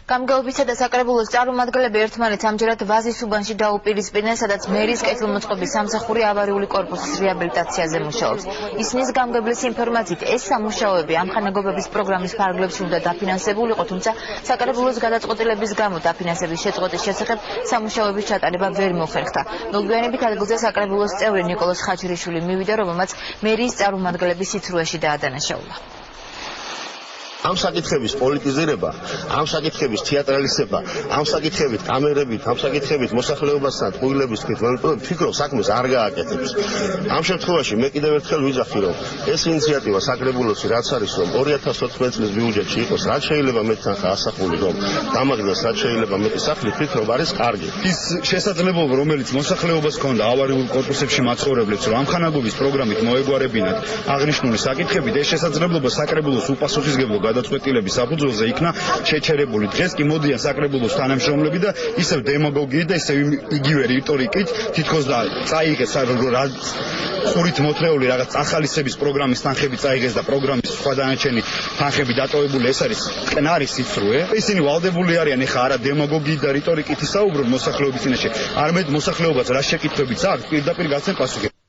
გამგეობისა და საკრებულოს წარმომადგენლები ერთმანეთს ამჯერად ვაზის უბანში დაუპირისპირდნენ, სადაც მერის კეთილმოწყობის სამსახური ავარიული კორპუსის რეაბილიტაციაზე მუშაობს. ისნის გამგებლის ინფორმაციით, ეს სამუშაოები ამხანაგობების პროგრამის ფარგლებში უნდა დაფინანსებულიყო, თუმცა საკრებულოს გადაწყვეტილების გამო დაფინანსების შეწყვეტის შესახებ სამუშაოების ჩატარება ვერ მოხერხდა. მოგვიანებით ადგილზე საკრებულოს წევრი ნიკოლოზ ხაჩრიშვილი მივიდა, რომელმაც მერის წარმომადგენლების სიცრუეში დაადანაშაულა. Am საკითხების პოლიტიზირება, am საკითხების თეატრალიზება, am საკითხებით კამერებით, am საკითხებით მოსახლეობასთან ტყუილების ფიქრობ საქმეს არ გააკეთებს. Am შემთხვევაში მე კიდევ ერთხელ ვიძახი, რომ ეს ინიციატივა საკრებულოსი რაც არის, რომ 2014 წლის ბიუჯეტში იყოს, რაც შეიძლება მეტ თანხა ასახული, რომ დამაგრდეს რაც შეიძლება მეტი სახლი, ვფიქრობ არის კარგი. Ის შესაძლებლობა, რომელიც მოსახლეობას ჰქონდა ავარიულ კორპუსებში მაცხოვრებლებს, რომ ამხანაგობის პროგრამით მოეგვარებინათ აღნიშნული საკითხებით, ეს შესაძლებლობა საკრებულოს უპასუხისმგებლო გადაწყვეტილების საფუძველზე იქნა შეჩერებული. Დღეს კი მოდიან საკრებულოს თანამშრომლები და ისევ დემაგოგიით და ისევ იგივე რიტორიკით თითქოს და წაიღეს ხურით მოთრეული რაღაც ახალისების პროგრამის თანხები წაიღეს და პროგრამის სხვა დანარჩენი თანხები დატოვებული. ეს არის მტკნარი სიცრუე. ისინი ვალდებული არიან ეხა არა დემაგოგიით და რიტორიკით ისაუბრონ მოსახლეობის წინაშე, არამედ მოსახლეობას რა შეკითხვებიც აქვს პირდაპირ გაცემ პასუხი.